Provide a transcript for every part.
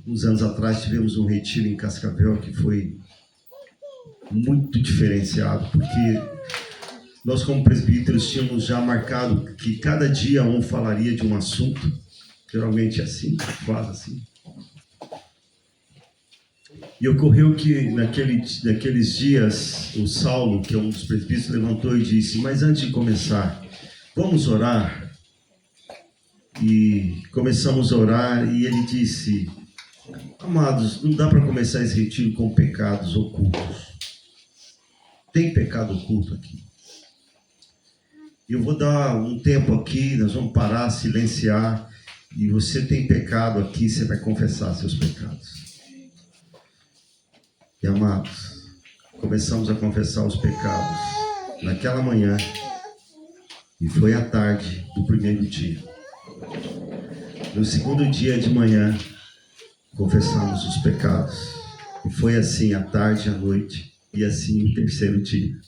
uns anos atrás tivemos um retiro em Cascavel que foi muito diferenciado, porque nós como presbíteros tínhamos já marcado que cada dia um falaria de um assunto, geralmente assim, quase assim. E ocorreu que naqueles dias o Saulo, que é um dos presbíteros, levantou e disse: mas antes de começar, vamos orar. E começamos a orar e ele disse: amados, não dá para começar esse retiro com pecados ocultos. Tem pecado oculto aqui. Eu vou dar um tempo aqui, nós vamos parar, silenciar, e você tem pecado aqui, você vai confessar seus pecados. E amados, começamos a confessar os pecados naquela manhã, e foi à tarde do primeiro dia. No segundo dia de manhã, confessamos os pecados, e foi assim à tarde, à noite, e assim o terceiro dia.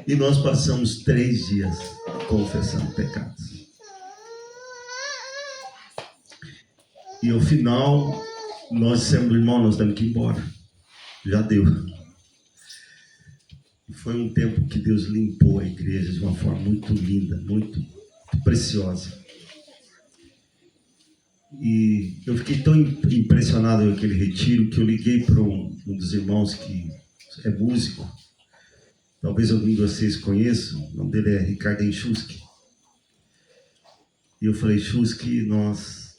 E nós passamos 3 dias confessando pecados. E ao final, nós dissemos: irmão, nós temos que ir embora. Já deu. E foi um tempo que Deus limpou a igreja de uma forma muito linda, muito preciosa. E eu fiquei tão impressionado com aquele retiro que eu liguei para um dos irmãos que é músico. Talvez algum de vocês conheçam. O nome dele é Ricardo Enxusque. E eu falei: Chusque, nós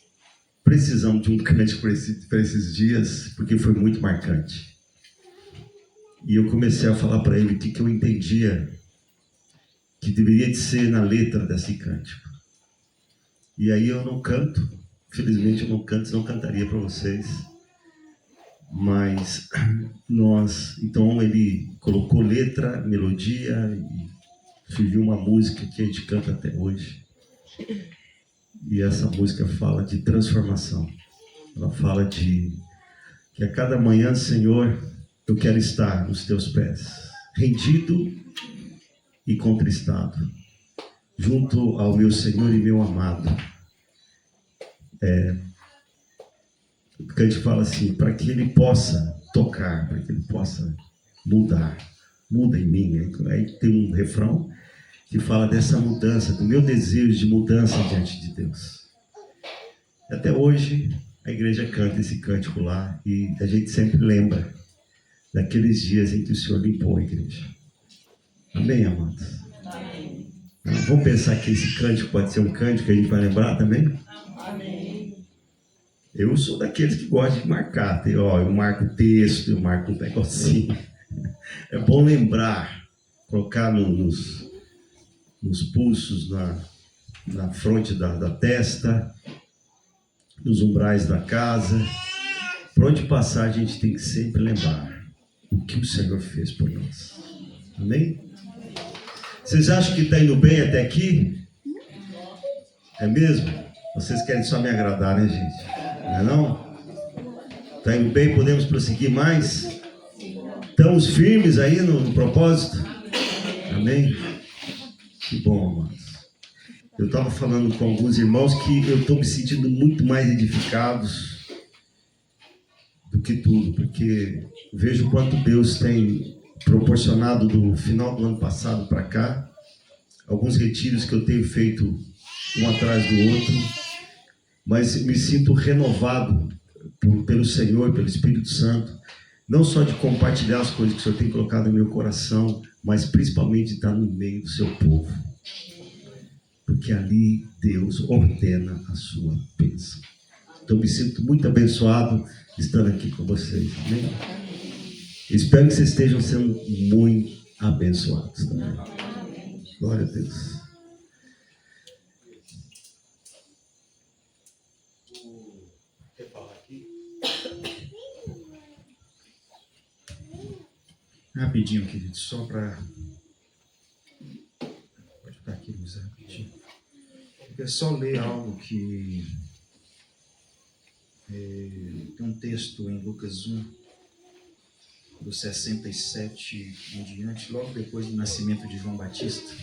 precisamos de um cântico para esses dias, porque foi muito marcante. E eu comecei a falar para ele o que eu entendia que deveria de ser na letra desse cântico. E aí eu não canto, infelizmente eu não canto, senão eu cantaria para vocês. Mas então ele colocou letra, melodia, e surgiu uma música que a gente canta até hoje. E essa música fala de transformação. Ela fala de que a cada manhã, Senhor, eu quero estar nos teus pés, rendido e contristado, junto ao meu Senhor e meu amado. O cântico fala assim: para que ele possa tocar, para que ele possa mudar, muda em mim. Aí tem um refrão que fala dessa mudança, do meu desejo de mudança diante de Deus. Até hoje a igreja canta esse cântico lá, e a gente sempre lembra daqueles dias em que o Senhor limpou a igreja. Amém, amados? Amém. Vamos pensar que esse cântico pode ser um cântico que a gente vai lembrar também? Amém. Eu sou daqueles que gostam de marcar. Eu marco o texto, eu marco um negocinho. É bom lembrar, colocar nos pulsos, na fronte da testa, nos umbrais da casa. Por onde passar, a gente tem que sempre lembrar o que o Senhor fez por nós. Amém? Vocês acham que está indo bem até aqui? É mesmo? Vocês querem só me agradar, né, gente? Não é não? Está indo bem? Podemos prosseguir mais? Estamos firmes aí no propósito? Amém? Que bom, amados. Eu estava falando com alguns irmãos que eu estou me sentindo muito mais edificados do que tudo, porque vejo quanto Deus tem proporcionado do final do ano passado para cá, alguns retiros que eu tenho feito um atrás do outro, mas me sinto renovado pelo Senhor, pelo Espírito Santo, não só de compartilhar as coisas que o Senhor tem colocado no meu coração, mas principalmente de estar no meio do seu povo, porque ali Deus ordena a sua bênção. Então me sinto muito abençoado estando aqui com vocês. Amém? Espero que vocês estejam sendo muito abençoados também. Glória a Deus. Quer falar aqui? Rapidinho, querido, só para... Pode ficar aqui, Luiz, rapidinho. Eu quero só ler algo que... tem um texto em Lucas 1, do 67 em diante, logo depois do nascimento de João Batista.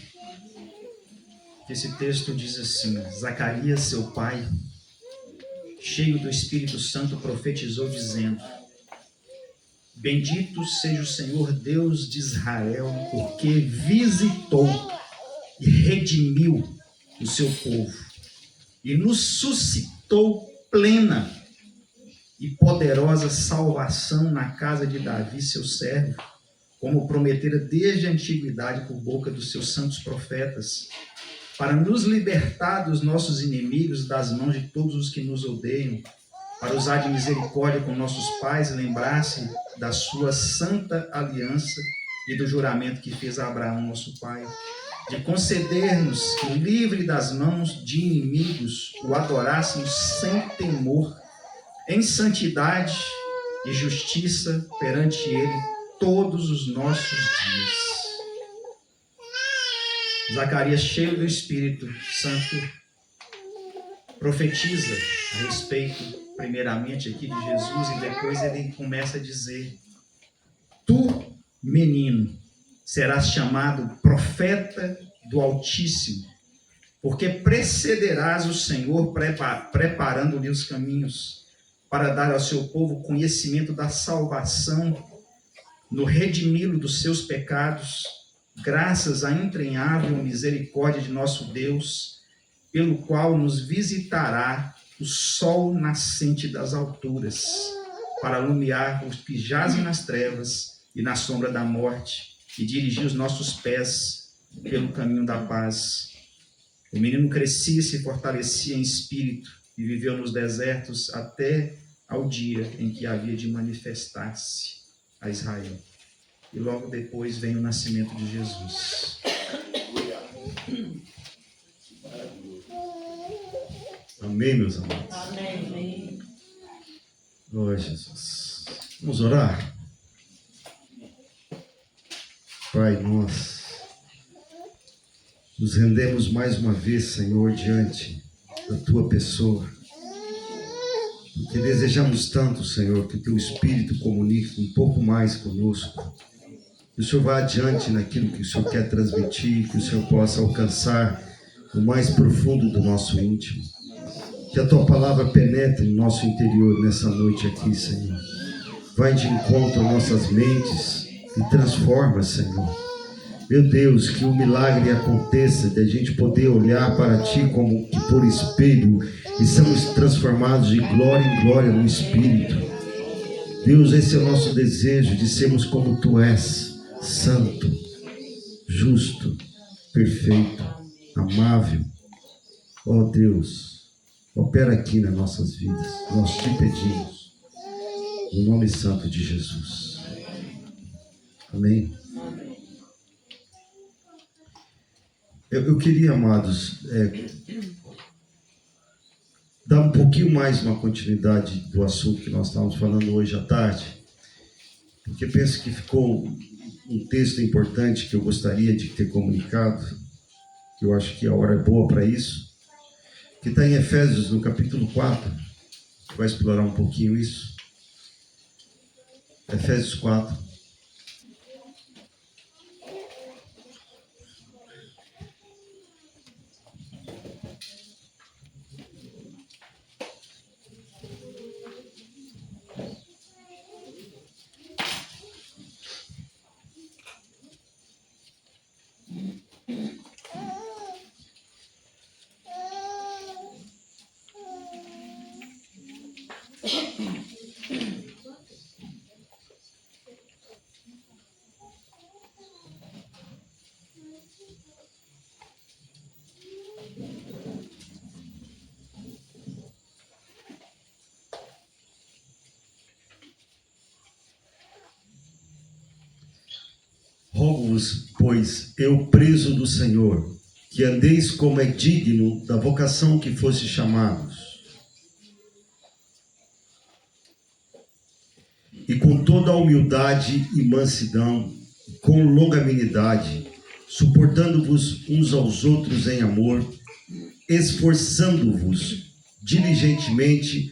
Esse texto diz assim: Zacarias, seu pai, cheio do Espírito Santo, profetizou dizendo: Bendito seja o Senhor Deus de Israel, porque visitou e redimiu o seu povo e nos suscitou plena e poderosa salvação na casa de Davi, seu servo, como prometera desde a antiguidade por boca dos seus santos profetas, para nos libertar dos nossos inimigos, das mãos de todos os que nos odeiam, para usar de misericórdia com nossos pais e lembrar-se da sua santa aliança e do juramento que fez a Abraão, nosso pai, de conceder-nos que, livre das mãos de inimigos, o adorássemos sem temor, em santidade e justiça perante ele todos os nossos dias. Zacarias, cheio do Espírito Santo, profetiza a respeito, primeiramente, aqui de Jesus, e depois ele começa a dizer: Tu, menino, serás chamado profeta do Altíssimo, porque precederás o Senhor preparando-lhe os caminhos, para dar ao seu povo conhecimento da salvação, no redimi-lo dos seus pecados, graças à entranhável misericórdia de nosso Deus, pelo qual nos visitará o sol nascente das alturas, para alumiar os que jazem nas trevas e na sombra da morte, e dirigir os nossos pés pelo caminho da paz. O menino crescia e se fortalecia em espírito, e viveu nos desertos até ao dia em que havia de manifestar-se a Israel. E logo depois vem o nascimento de Jesus. Amém, meus amados? Amém. Glória a Jesus. Vamos orar? Pai, nós nos rendemos mais uma vez, Senhor, diante da Tua pessoa, porque desejamos tanto, Senhor, que o Teu Espírito comunique um pouco mais conosco, que o Senhor vá adiante naquilo que o Senhor quer transmitir, que o Senhor possa alcançar o mais profundo do nosso íntimo, que a Tua palavra penetre no nosso interior nessa noite aqui, Senhor. Vai de encontro às nossas mentes e transforma, Senhor. Meu Deus, que o milagre aconteça de a gente poder olhar para Ti como que por espelho e somos transformados de glória em glória no Espírito. Deus, esse é o nosso desejo, de sermos como Tu és, santo, justo, perfeito, amável. Ó Deus, opera aqui nas nossas vidas, nós Te pedimos, no nome santo de Jesus. Amém. Eu queria, amados, dar um pouquinho mais uma continuidade do assunto que nós estávamos falando hoje à tarde, porque penso que ficou um texto importante que eu gostaria de ter comunicado, que eu acho que a hora é boa para isso, que está em Efésios, no capítulo 4, vai explorar um pouquinho isso. Efésios 4. Rogo-vos, pois, eu preso do Senhor, que andeis como é digno da vocação que foste chamados, e com toda a humildade e mansidão, com longanimidade, suportando-vos uns aos outros em amor, esforçando-vos diligentemente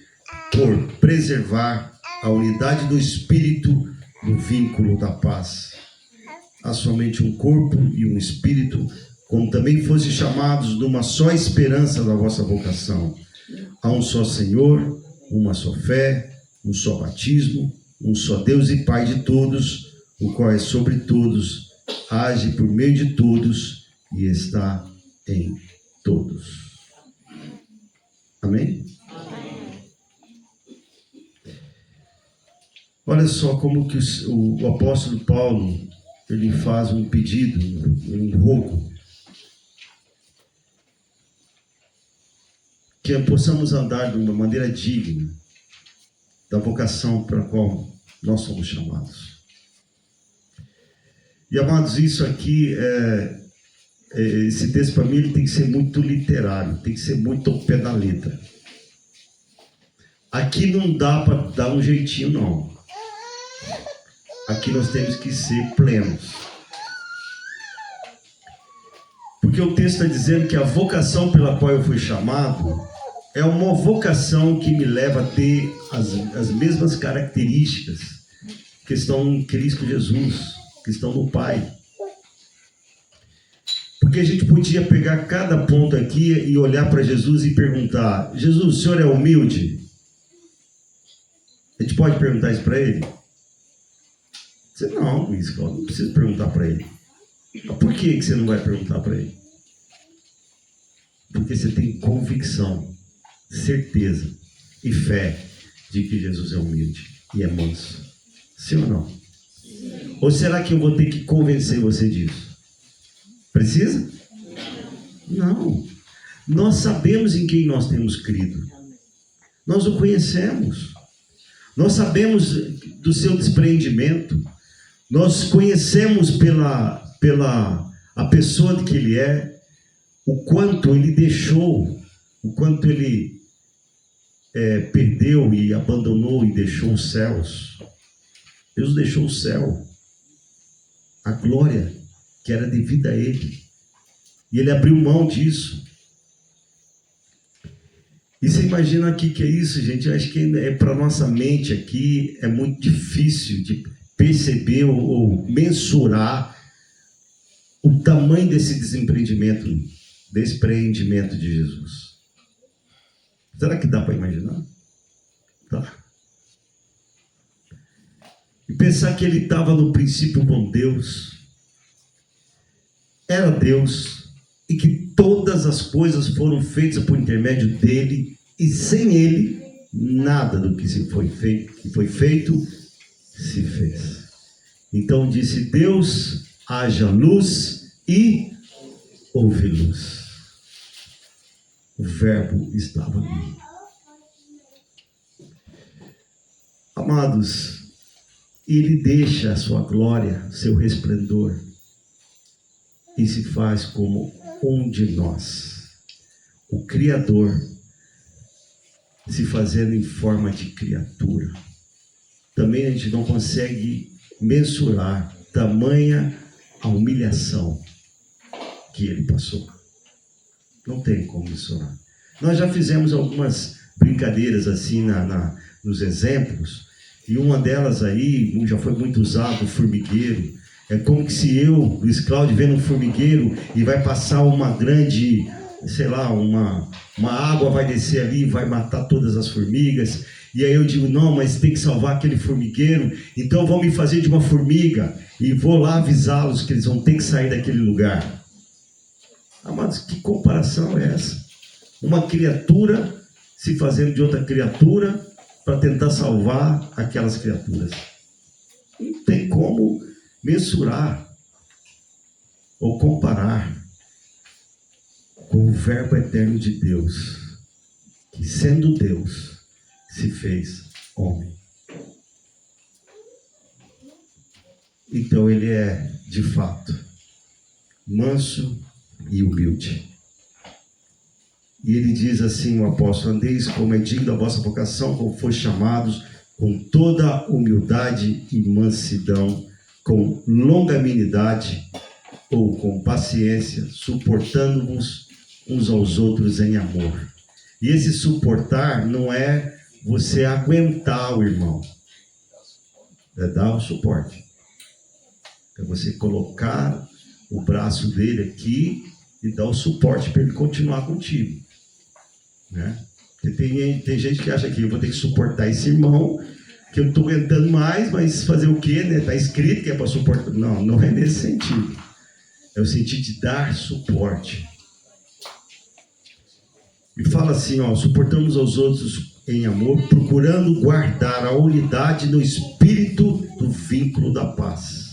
por preservar a unidade do Espírito no vínculo da paz. Há somente um corpo e um Espírito, como também foste chamados de uma só esperança da vossa vocação, Há um só Senhor, uma só fé, um só batismo, um só Deus e Pai de todos, o qual é sobre todos, age por meio de todos e está em todos. Amém? Olha só como que o apóstolo Paulo, ele faz um pedido, um rogo, que possamos andar de uma maneira digna da vocação para a qual nós somos chamados. E, amados, isso aqui, esse texto para mim ele tem que ser muito literário, tem que ser muito ao pé da letra. Aqui não dá para dar um jeitinho, não. Aqui nós temos que ser plenos. Porque o texto está dizendo que a vocação pela qual eu fui chamado é uma vocação que me leva a ter as mesmas características que estão em Cristo Jesus, que estão no Pai. Porque a gente podia pegar cada ponto aqui e olhar para Jesus e perguntar: Jesus, o senhor é humilde? A gente pode perguntar isso para ele? Você não, Luiz Cláudio, não precisa perguntar para ele. Mas por que você não vai perguntar para ele? Porque você tem convicção, certeza e fé de que Jesus é humilde e é manso. Sim ou não? Sim. Ou será que eu vou ter que convencer você disso? Precisa? Não. Nós sabemos em quem nós temos crido. Nós o conhecemos. Nós sabemos do seu despreendimento. Nós conhecemos pela a pessoa que ele é, o quanto ele deixou, o quanto ele perdeu e abandonou e deixou os céus. Deus deixou o céu, a glória que era devida a ele, e ele abriu mão disso. E você imagina aqui que é isso, gente? Eu acho que para nossa mente aqui é muito difícil de perceber ou mensurar o tamanho desse despreendimento de Jesus. Será que dá para imaginar? Tá. E pensar que ele estava no princípio com Deus, era Deus, e que todas as coisas foram feitas por intermédio dele, e sem ele, nada do que foi feito, se fez. Então disse Deus: haja luz, e houve luz. O verbo estava ali. Amados, ele deixa a sua glória, seu resplendor, e se faz como um de nós, o Criador, se fazendo em forma de criatura. Também a gente não consegue mensurar tamanha a humilhação que ele passou. Não tem como mensurar. Nós já fizemos algumas brincadeiras assim nos exemplos, e uma delas aí já foi muito usado, o formigueiro. É como que se eu, Luiz Cláudio, vendo um formigueiro e vai passar uma grande, sei lá, uma água vai descer ali e vai matar todas as formigas. E aí eu digo: não, mas tem que salvar aquele formigueiro, então vão me fazer de uma formiga e vou lá avisá-los que eles vão ter que sair daquele lugar. Amados, que comparação é essa? Uma criatura se fazendo de outra criatura para tentar salvar aquelas criaturas. Não tem como mensurar ou comparar com o verbo eterno de Deus, que sendo Deus se fez homem. Então ele é de fato manso e humilde. E ele diz assim, o apóstolo: andeis como é digno da vossa vocação, como foste chamados, com toda humildade e mansidão, com longanimidade ou com paciência, suportando-vos uns aos outros em amor. E esse suportar não é você aguentar o irmão, é dar o suporte. É você colocar o braço dele aqui e dar o suporte para ele continuar contigo, né? Porque tem gente que acha que eu vou ter que suportar esse irmão, que eu não estou aguentando mais, mas fazer o quê, né? Está escrito que é para suportar. Não, não é nesse sentido. É o sentido de dar suporte. E fala assim, ó, suportamos aos outros em amor, procurando guardar a unidade no espírito do vínculo da paz.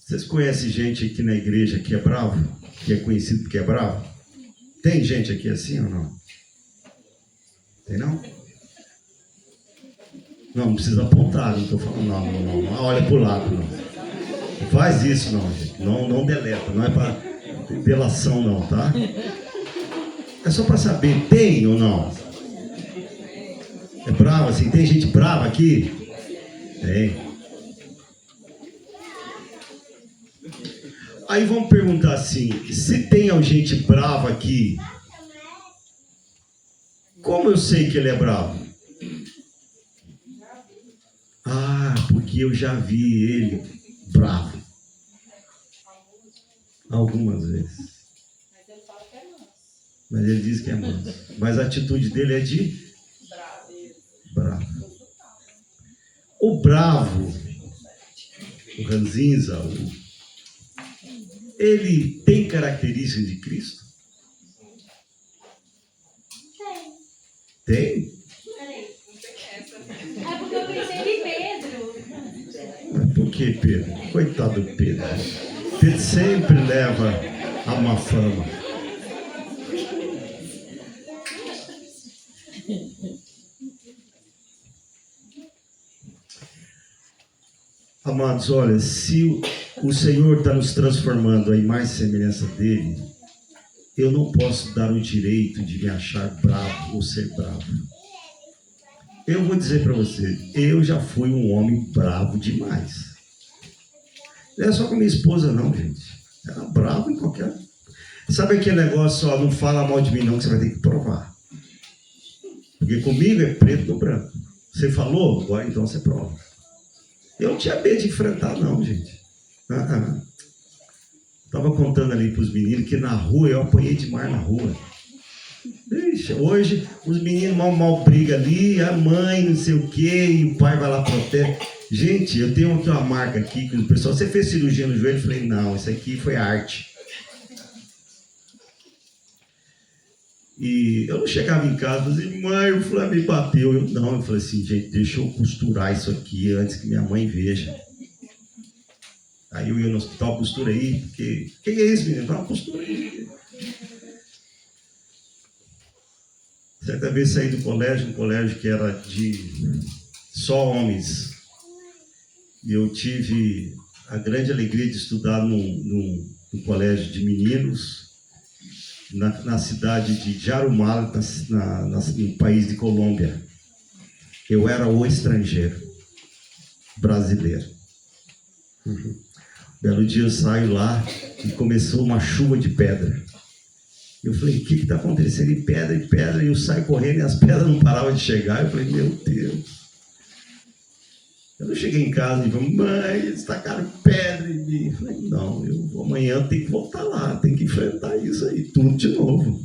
Vocês conhecem gente aqui na igreja que é bravo? Que é conhecido porque é bravo? Tem gente aqui assim ou não? Tem não? Não precisa apontar, não estou falando não. Olha para o lado, não. Não faz isso não, gente. Não deleta, não é para delação não, tá? É só para saber, tem ou não? É bravo assim? Tem gente brava aqui? Tem. Aí vamos perguntar assim, se tem gente brava aqui, como eu sei que ele é bravo? Ah, porque eu já vi ele bravo. Algumas vezes. Mas ele diz que é manso. Mas a atitude dele é de bravo. O bravo, o ranzinza, ele tem características de Cristo? Tem? É porque eu pensei em Pedro. Mas por que Pedro? Coitado do Pedro. Pedro sempre leva a má fama. Amados, olha, se o Senhor está nos transformando em mais semelhança dele, eu não posso dar o direito de me achar bravo ou ser bravo. Eu vou dizer para você, eu já fui um homem bravo demais. Não é só com minha esposa não, gente. Era bravo em qualquer... Sabe aquele negócio, ó, não fala mal de mim não, que você vai ter que provar. Porque comigo é preto no branco. Você falou? Agora então você prova. Eu não tinha medo de enfrentar não, gente. Estava contando ali para os meninos que na rua eu apanhei demais na rua. Ixi, hoje os meninos mal brigam ali, a mãe não sei o que, e o pai vai lá protege. Gente, eu tenho aqui uma marca aqui que o pessoal, você fez cirurgia no joelho? Eu falei, não, isso aqui foi arte. E eu não chegava em casa e falei, mãe, o Flávio me bateu. Eu falei assim, gente, deixa eu costurar isso aqui antes que minha mãe veja. Aí eu ia no hospital, costura aí, porque... O que é isso, menino? Fala, costura aí. Certa vez saí do colégio, um colégio que era de só homens. E eu tive a grande alegria de estudar num colégio de meninos, na cidade de Jarumala, no país de Colômbia. Eu era o estrangeiro, brasileiro. Belo dia eu saio lá e começou uma chuva de pedra. Eu falei, o que está acontecendo? E pedra, e eu saio correndo e as pedras não paravam de chegar. Eu falei, meu Deus. Eu não cheguei em casa e falei, mãe, eles tacaram pedra em mim. Eu falei, não, amanhã eu tenho que voltar lá, tenho que enfrentar isso aí, tudo de novo.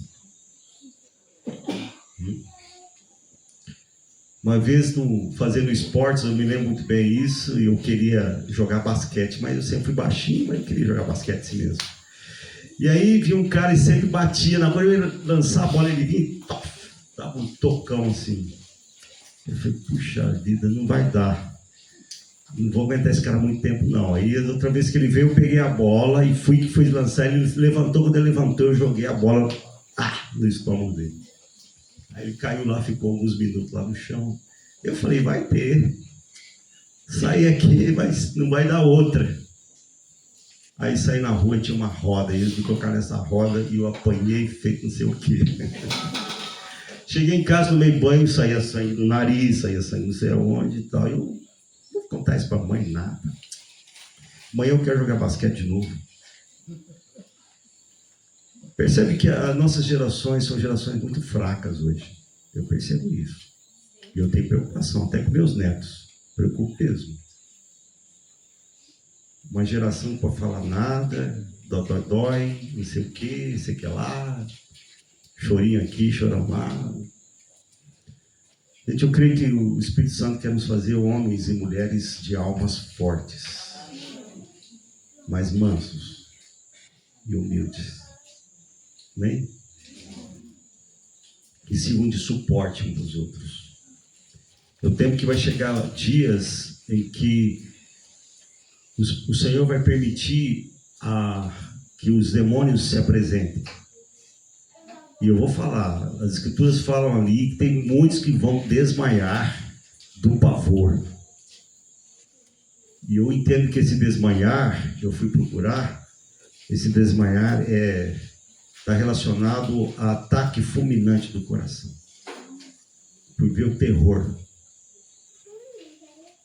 Uma vez fazendo esportes, eu me lembro muito bem isso, e eu queria jogar basquete, mas eu sempre fui baixinho, mas eu queria jogar basquete assim mesmo. E aí vinha um cara e sempre batia, na hora eu ia lançar a bola, ele vinha e dava um tocão assim. Eu falei, puxa vida, não vai dar. Não vou aguentar esse cara muito tempo não. Aí outra vez que ele veio, eu peguei a bola e fui lançar, ele levantou, quando ele levantou eu joguei a bola no estômago dele. Aí ele caiu lá, ficou alguns minutos lá no chão. Eu falei, vai ter. Saí aqui, mas não vai dar outra. Aí saí na rua e tinha uma roda. E eles me colocaram nessa roda e eu apanhei, feito não sei o quê. Cheguei em casa, tomei banho, saía sangue do nariz, saía sangue não sei aonde e tal. Eu não vou contar isso pra mãe, nada. Amanhã eu quero jogar basquete de novo. Percebe que as nossas gerações são gerações muito fracas hoje. Eu percebo isso. E eu tenho preocupação, até com meus netos. Preocupo mesmo. Uma geração para falar nada, dói, não sei o que, sei que lá, chorinho aqui, chorão lá. Gente, eu creio que o Espírito Santo quer nos fazer homens e mulheres de almas fortes, mas mansos e humildes. Amém? Que se um de suporte uns dos outros. Eu temo que vai chegar dias em que o Senhor vai permitir que os demônios se apresentem. E eu vou falar, as escrituras falam ali que tem muitos que vão desmaiar do pavor. E eu entendo que esse desmaiar, eu fui procurar, esse desmaiar está relacionado a ataque fulminante do coração. Por ver o terror.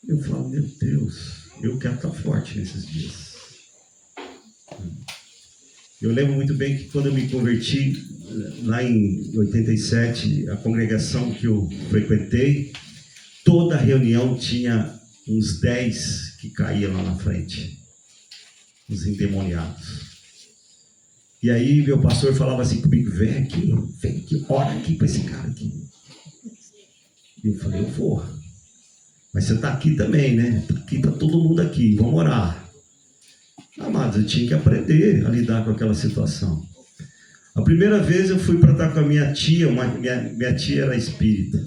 Eu falo, meu Deus, eu quero estar forte nesses dias. Eu lembro muito bem que quando eu me converti, lá em 87, a congregação que eu frequentei, toda reunião tinha uns 10 que caíam lá na frente, os endemoniados. E aí meu pastor falava assim comigo, vem aqui, ora aqui para esse cara aqui. E eu falei, eu vou. Mas você está aqui também, né? Aqui está todo mundo aqui, vamos orar. Amados, eu tinha que aprender a lidar com aquela situação. A primeira vez eu fui para estar com a minha tia, minha tia era espírita.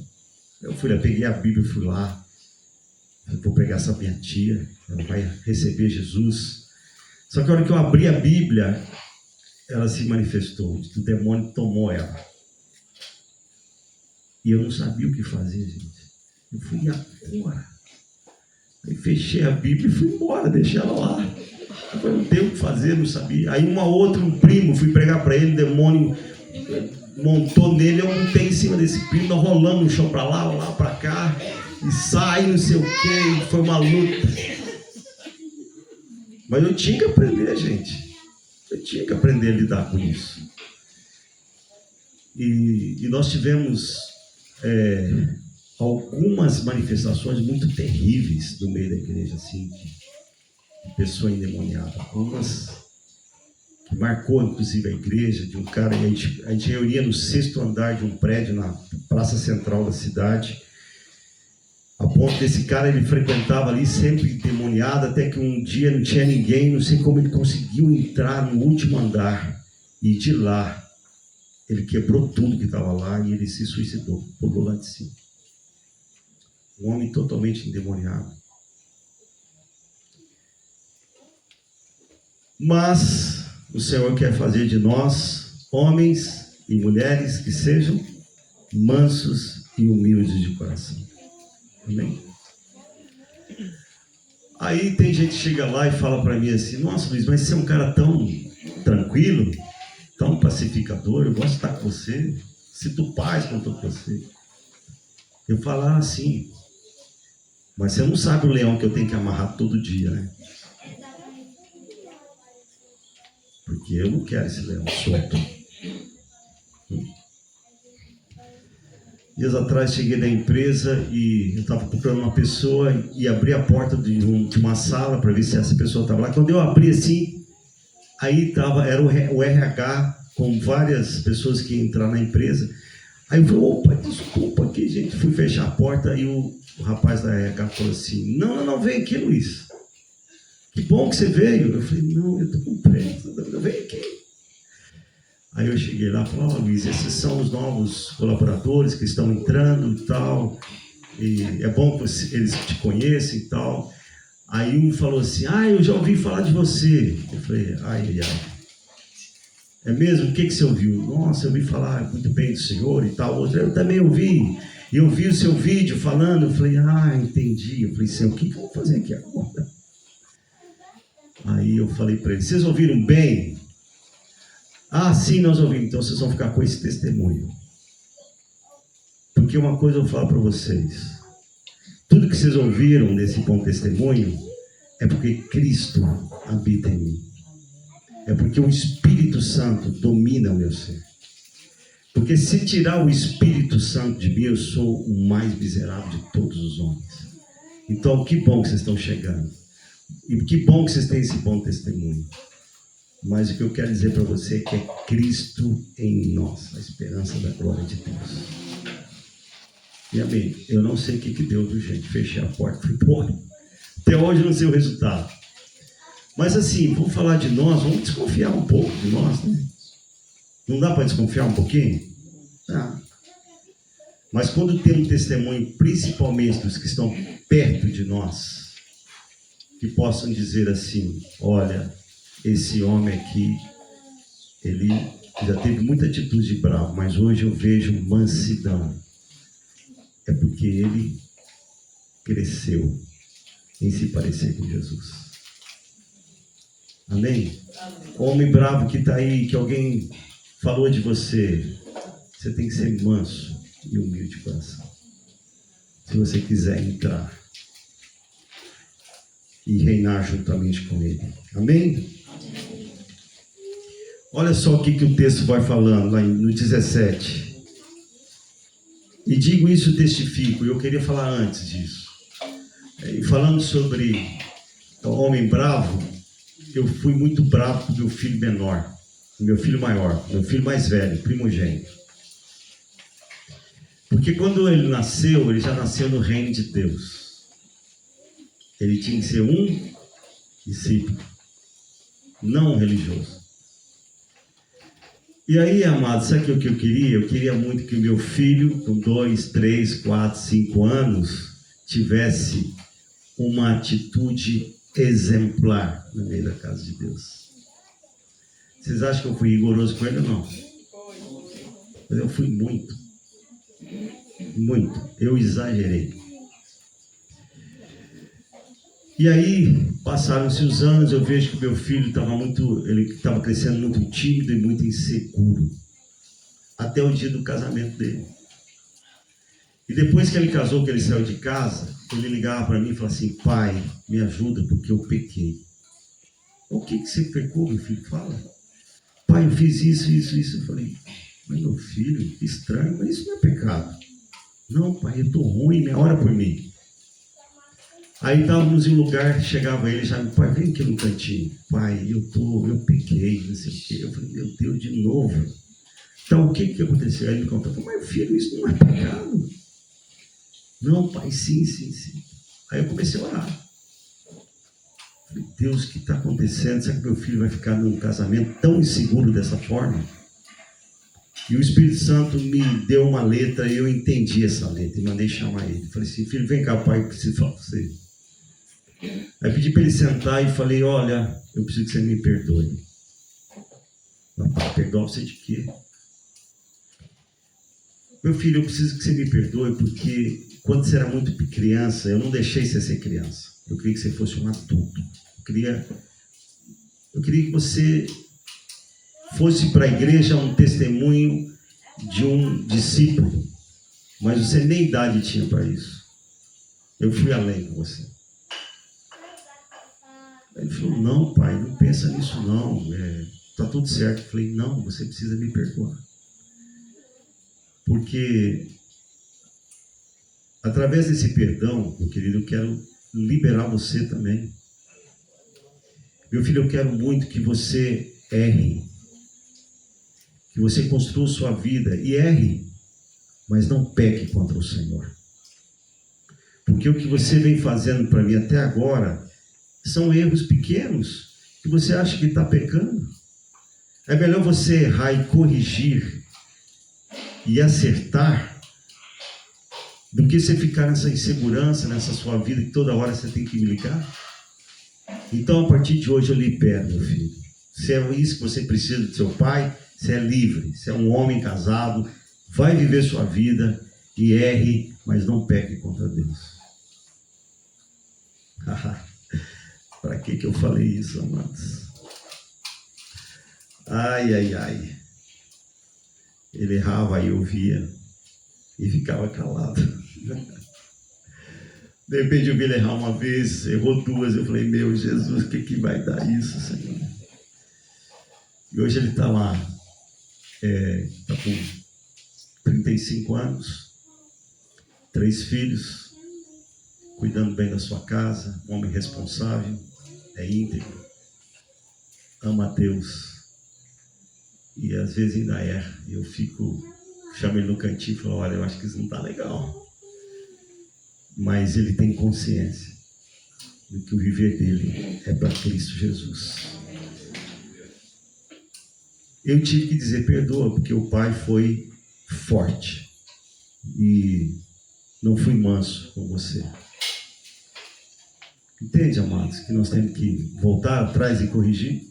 Eu fui lá, peguei a Bíblia e fui lá. Eu vou pegar essa minha tia, ela vai receber Jesus. Só que a hora que eu abri a Bíblia, ela se manifestou, o demônio tomou ela. E eu não sabia o que fazer, gente. Eu fui agora. Aí fechei a Bíblia e fui embora, deixei ela lá. Eu não tenho o que fazer, não sabia. Aí um primo, fui pregar para ele, o demônio montou nele, eu montei em cima desse primo, rolando no chão para lá para cá, e sai, não sei o que, foi uma luta. Mas eu tinha que aprender, gente. Eu tinha que aprender a lidar com isso. E nós tivemos algumas manifestações muito terríveis no meio da igreja, assim, de pessoa endemoniada. Algumas que marcou, inclusive, a igreja, de um cara, a gente reunia no 6º andar de um prédio, na praça central da cidade, a ponto desse cara, ele frequentava ali, sempre endemoniado, até que um dia não tinha ninguém, não sei como ele conseguiu entrar no último andar, e de lá, ele quebrou tudo que estava lá, e ele se suicidou, pulou lá de cima. Um homem totalmente endemoniado. Mas o Senhor quer fazer de nós homens e mulheres que sejam mansos e humildes de coração. Amém? Aí tem gente que chega lá e fala para mim assim, nossa Luiz, mas você é um cara tão tranquilo, tão pacificador, eu gosto de estar com você, sinto paz quando estou com você. Eu falo assim, mas você não sabe o leão que eu tenho que amarrar todo dia, né? Porque eu não quero esse leão solto. Dias atrás cheguei na empresa e eu estava procurando uma pessoa e abri a porta de uma sala para ver se essa pessoa estava lá. Quando eu abri assim, aí era o RH com várias pessoas que iam entrar na empresa. Aí eu falei, opa, desculpa aqui, gente. Fui fechar a porta e o rapaz da RH falou assim, não, vem aqui, Luiz. Que bom que você veio. Eu falei, não, eu estou com pressa, vem aqui. Aí eu cheguei lá e falei, Luiz, esses são os novos colaboradores que estão entrando e tal, e é bom que eles te conheçam e tal. Aí um falou assim, eu já ouvi falar de você. Eu falei, ai. É mesmo? O que você ouviu? Nossa, eu ouvi falar muito bem do Senhor e tal. Outro, eu também ouvi. E eu vi o seu vídeo falando. Eu falei, entendi. Eu falei, Senhor, o que eu vou fazer aqui agora? Aí eu falei para eles, vocês ouviram bem? Sim, nós ouvimos. Então vocês vão ficar com esse testemunho. Porque uma coisa eu falo para vocês. Tudo que vocês ouviram nesse bom testemunho é porque Cristo habita em mim. É porque o Espírito Santo domina o meu ser. Porque se tirar o Espírito Santo de mim, eu sou o mais miserável de todos os homens. Então, que bom que vocês estão chegando. E que bom que vocês têm esse bom testemunho. Mas o que eu quero dizer para você é que é Cristo em nós, a esperança da glória de Deus. E amém. Eu não sei o que deu do gente. Fechei a porta e fui embora. Até hoje eu não sei o resultado. Mas assim, vamos falar de nós, vamos desconfiar um pouco de nós, né? Não dá para desconfiar um pouquinho? Tá. Mas quando tem um testemunho, principalmente dos que estão perto de nós, que possam dizer assim: olha, esse homem aqui, ele já teve muita atitude de bravo, mas hoje eu vejo mansidão. É porque ele cresceu em se parecer com Jesus. Amém? Homem bravo que está aí, que alguém falou de você, você tem que ser manso e humilde de coração. Se você quiser entrar e reinar juntamente com ele. Amém? Olha só o que o texto vai falando lá no 17. E digo isso, testifico. Eu queria falar antes disso. Falando sobre o homem bravo, eu fui muito bravo com o meu filho menor, meu filho maior, meu filho mais velho, primogênito. Porque quando ele nasceu, ele já nasceu no reino de Deus. Ele tinha que ser um discípulo, não um religioso. E aí, amados, sabe o que eu queria? Eu queria muito que o meu filho, com 2, 3, 4, 5 anos, tivesse uma atitude exemplar no meio da casa de Deus. Vocês acham que eu fui rigoroso com ele ou não? Mas eu fui muito. Eu exagerei. E aí, passaram-se os anos, eu vejo que meu filho estava crescendo muito tímido e muito inseguro. Até o dia do casamento dele. E depois que ele casou, que ele saiu de casa, ele ligava para mim e falava assim: pai, me ajuda porque eu pequei. O que você pecou, meu filho? Fala. Pai, eu fiz isso. Eu falei: mas meu filho, que estranho, mas isso não é pecado. Não, pai, eu estou ruim, ora por mim. Aí estávamos em um lugar, chegava ele, já, pai, vem aqui no cantinho. Pai, eu pequei, não sei o quê. Eu falei: meu Deus, de novo. Então, o que aconteceu? Aí ele me contou: mas filho, isso não é pecado. Não, pai, sim. Aí eu comecei a orar. Falei: Deus, o que está acontecendo? Será que meu filho vai ficar num casamento tão inseguro dessa forma? E o Espírito Santo me deu uma letra e eu entendi essa letra e mandei chamar ele. Falei assim: filho, vem cá, pai, eu preciso falar com você. Aí pedi para ele sentar e falei: olha, eu preciso que você me perdoe. Mas, pai, perdoar você de quê? Meu filho, eu preciso que você me perdoe porque quando você era muito criança, eu não deixei você ser criança. Eu queria que você fosse um adulto. Eu queria que você fosse para a igreja um testemunho de um discípulo. Mas você nem idade tinha para isso. Eu fui além com você. Aí ele falou: não, pai, não pensa nisso não. Está tudo certo. Eu falei: não, você precisa me perdoar. Porque através desse perdão, meu querido, eu quero liberar você também. Meu filho, eu quero muito que você erre, que você construa sua vida e erre, mas não peque contra o Senhor. Porque o que você vem fazendo para mim até agora são erros pequenos que você acha que está pecando. É melhor você errar e corrigir e acertar do que você ficar nessa insegurança, nessa sua vida que toda hora você tem que me ligar. Então, a partir de hoje eu libero, meu filho. Se é isso que você precisa do seu pai, você é livre. Você é um homem casado, vai viver sua vida e erre, mas não peque contra Deus. Para que eu falei isso, amados? Ai. Ele errava, aí eu via e ficava calado. De repente eu vi ele errar uma vez, errou duas, eu falei: meu Jesus, o que vai dar isso, Senhor? E hoje ele está lá, está com 35 anos, 3 filhos, cuidando bem da sua casa, um homem responsável, é íntegro, ama a Deus e às vezes ainda erra. E eu chamo ele no cantinho e falo: olha, eu acho que isso não está legal. Mas ele tem consciência de que o viver dele é para Cristo Jesus. Eu tive que dizer perdoa, porque o pai foi forte e não fui manso com você. Entende, amados, que nós temos que voltar atrás e corrigir?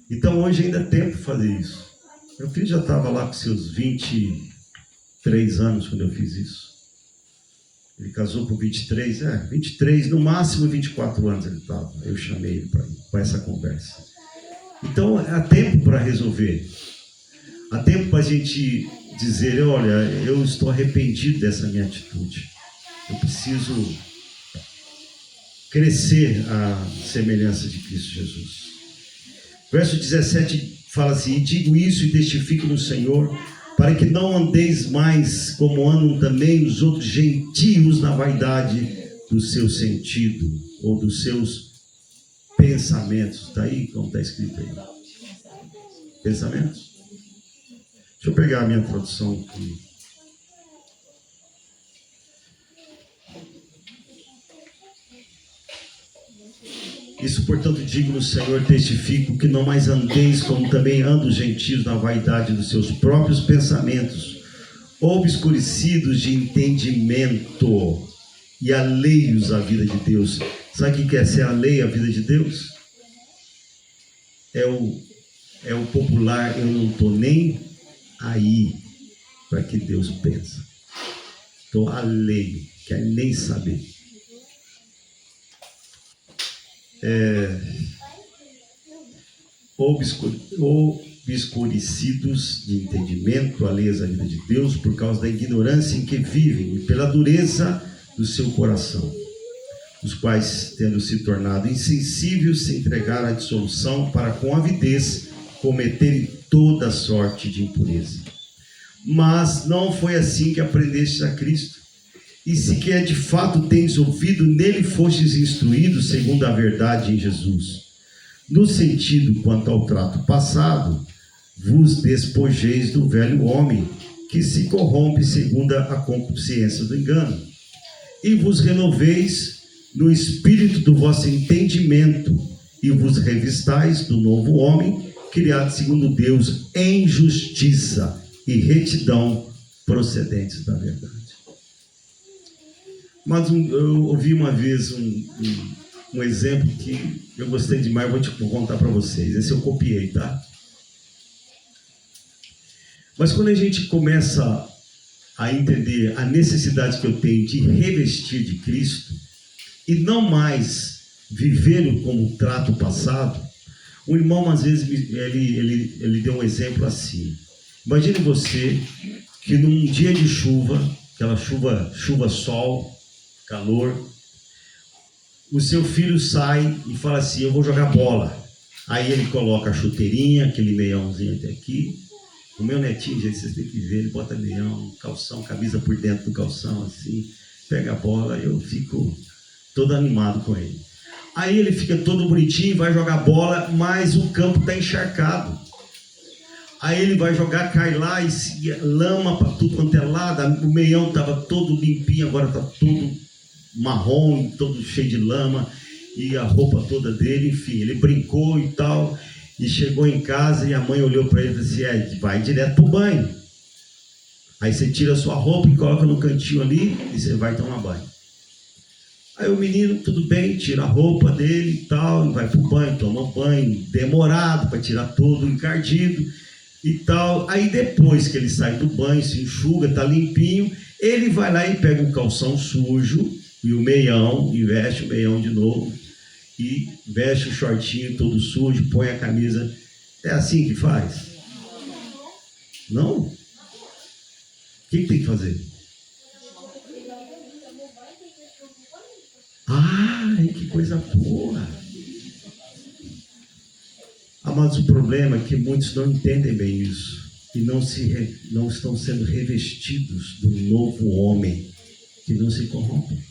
Então hoje ainda tem tempo de fazer isso. Meu filho já estava lá com seus 23 anos quando eu fiz isso. Ele casou com 23, no máximo 24 anos ele estava. Eu chamei ele para essa conversa. Então há tempo para resolver. Há tempo para a gente dizer: olha, eu estou arrependido dessa minha atitude. Eu preciso crescer à semelhança de Cristo Jesus. Verso 17 fala assim: e digo isso e testifico no Senhor, para que não andeis mais como andam também os outros gentios na vaidade do seu sentido, ou dos seus pensamentos. Está aí como está escrito aí? Pensamentos? Deixa eu pegar a minha tradução aqui. Isso, portanto, digo no Senhor, testifico, que não mais andeis como também andam os gentios na vaidade dos seus próprios pensamentos, obscurecidos de entendimento e alheios à vida de Deus. Sabe o que é ser alheio à vida de Deus? É o popular: eu não estou nem aí para que Deus pensa. Estou alheio, quer nem saber. Obscurecidos de entendimento, alheios à vida de Deus, por causa da ignorância em que vivem e pela dureza do seu coração, os quais, tendo se tornado insensíveis, se entregaram à dissolução, para com avidez cometerem toda sorte de impureza. Mas não foi assim que aprendestes a Cristo. E se quer de fato tendes ouvido, nele fostes instruídos segundo a verdade em Jesus. No sentido quanto ao trato passado, vos despojeis do velho homem, que se corrompe segundo a concupiscência do engano, e vos renoveis no espírito do vosso entendimento, e vos revistais do novo homem, criado segundo Deus em justiça e retidão, procedentes da verdade. Mas eu ouvi uma vez um exemplo que eu gostei demais, vou contar para vocês. Esse eu copiei, tá? Mas quando a gente começa a entender a necessidade que eu tenho de revestir de Cristo e não mais viver como trato passado, um irmão às vezes ele deu um exemplo assim. Imagine você que num dia de chuva, aquela chuva-sol, calor, o seu filho sai e fala assim: eu vou jogar bola. Aí ele coloca a chuteirinha, aquele meiãozinho até aqui. O meu netinho, gente, vocês têm que ver, ele bota meião, calção, camisa por dentro do calção, assim, pega a bola, eu fico todo animado com ele. Aí ele fica todo bonitinho, vai jogar bola, mas o campo está encharcado. Aí ele vai jogar, cai lá e lama para tudo quanto é lado. O meião estava todo limpinho, agora está todo marrom, todo cheio de lama, e a roupa toda dele, enfim, ele brincou e tal, e chegou em casa e a mãe olhou para ele e disse: vai direto pro banho. Aí você tira a sua roupa e coloca no cantinho ali e você vai tomar banho. Aí o menino, tudo bem, tira a roupa dele e tal, e vai pro banho, toma banho, demorado para tirar todo encardido e tal. Aí depois que ele sai do banho, se enxuga, tá limpinho, ele vai lá e pega o calção sujo e o meião, e veste o meião de novo, e veste o shortinho todo sujo, põe a camisa. É assim que faz? Não? O que tem que fazer? Ai, que coisa boa! Mas o problema é que muitos não entendem bem isso, e não estão sendo revestidos do novo homem, que não se corrompe.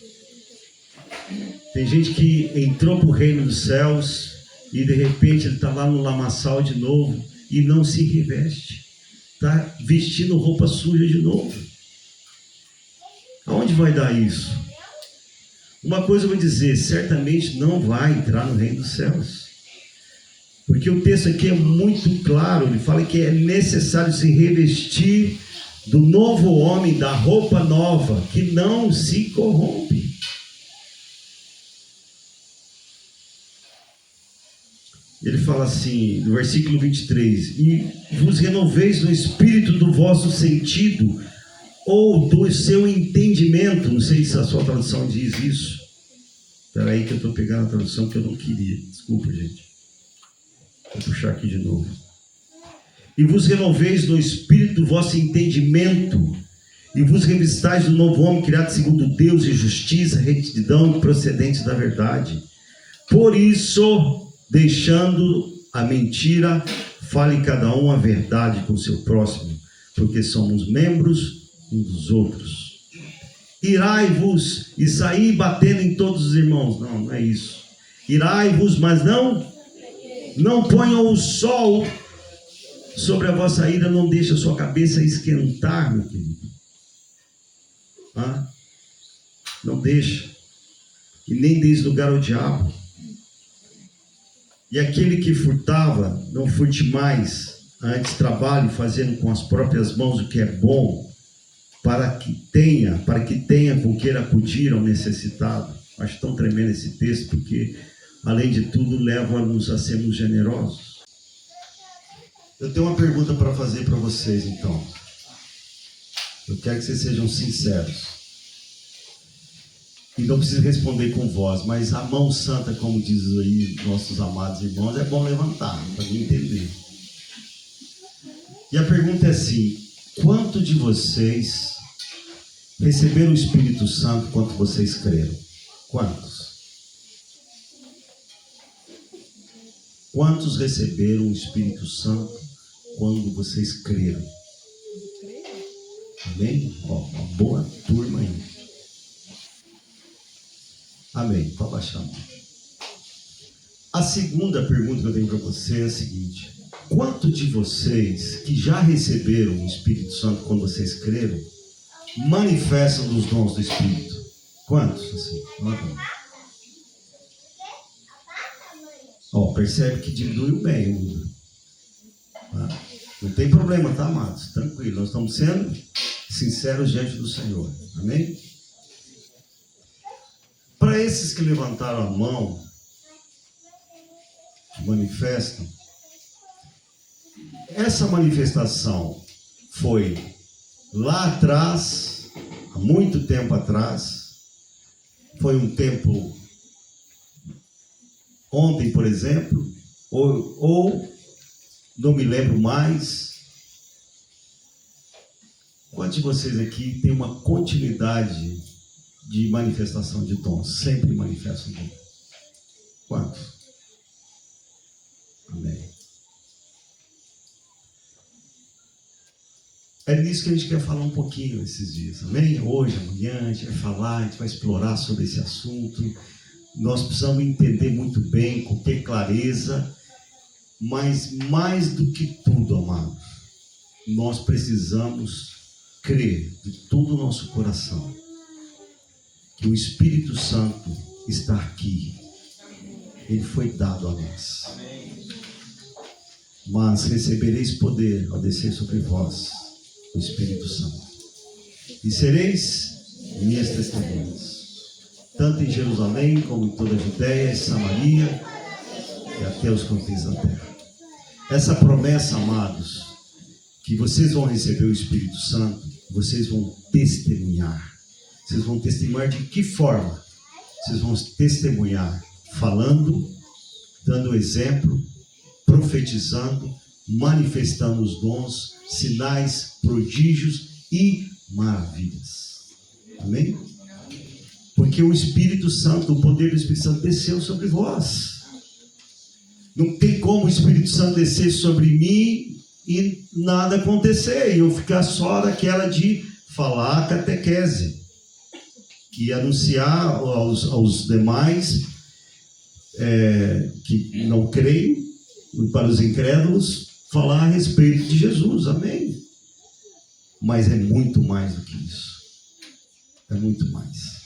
Tem gente que entrou para o reino dos céus e de repente ele está lá no lamaçal de novo e não se reveste. Está vestindo roupa suja de novo. Aonde vai dar isso? Uma coisa eu vou dizer, certamente não vai entrar no reino dos céus. Porque o texto aqui é muito claro, ele fala que é necessário se revestir do novo homem, da roupa nova, que não se corrompe. Ele fala assim, no versículo 23, e vos renoveis no espírito do vosso sentido, ou do seu entendimento. Não sei se a sua tradução diz isso. Espera aí que eu estou pegando a tradução que eu não queria. Desculpa, gente. Vou puxar aqui de novo. E vos renoveis no espírito do vosso entendimento, e vos revistais do novo homem, criado segundo Deus, e justiça, retidão, procedentes da verdade. Por isso, deixando a mentira, fale cada um a verdade com o seu próximo, porque somos membros uns dos outros. Irai-vos e saí batendo em todos os irmãos. Não, não é isso. Irai-vos, mas não ponham o sol sobre a vossa ira, não deixe a sua cabeça esquentar, meu querido. Não deixa. E nem deis lugar ao diabo. E aquele que furtava, não furte mais, antes trabalhe fazendo com as próprias mãos o que é bom, para que tenha com que acudir ao necessitado. Acho tão tremendo esse texto, porque além de tudo leva-nos a sermos generosos. Eu tenho uma pergunta para fazer para vocês, então. Eu quero que vocês sejam sinceros. E não precisa responder com voz, mas a mão santa, como diz aí nossos amados irmãos, é bom levantar, para mim entender. E a pergunta é assim: quanto de vocês receberam o Espírito Santo quando vocês creram? Quantos? Quantos receberam o Espírito Santo quando vocês creram? Amém? Uma boa turma aí. Amém. Pode baixar a mão. A segunda pergunta que eu tenho para você é a seguinte: quanto de vocês que já receberam o Espírito Santo quando vocês creram, manifestam dos dons do Espírito? Quantos? Assim, percebe que diminuiu bem o número. Não tem problema, tá, amados? Tranquilo, nós estamos sendo sinceros diante do Senhor. Amém? Para esses que levantaram a mão, que manifestam, essa manifestação foi lá atrás, há muito tempo atrás, foi um tempo ontem, por exemplo, ou não me lembro mais. Quantos de vocês aqui tem uma continuidade de manifestação de dons? Sempre manifestam dom. Quantos? Amém. É nisso que a gente quer falar um pouquinho esses dias. Amém? Hoje, amanhã, a gente vai falar, a gente vai explorar sobre esse assunto. Nós precisamos entender muito bem, com ter clareza, mas mais do que tudo, amados, nós precisamos crer de todo o nosso coração que o Espírito Santo está aqui. Ele foi dado a nós. Mas recebereis poder ao descer sobre vós o Espírito Santo, e sereis minhas testemunhas, tanto em Jerusalém como em toda a Judéia e Samaria e até os confins da terra. Essa promessa, amados, que vocês vão receber o Espírito Santo, vocês vão testemunhar. Vocês vão testemunhar de que forma? Vocês vão testemunhar falando, dando exemplo, profetizando, manifestando os dons, sinais, prodígios e maravilhas. Amém? Porque o Espírito Santo, o poder do Espírito Santo desceu sobre vós. Não tem como o Espírito Santo descer sobre mim e nada acontecer, e eu ficar só daquela de falar catequese. que anunciar aos demais que não creem, para os incrédulos, falar a respeito de Jesus, amém? Mas é muito mais do que isso, é muito mais.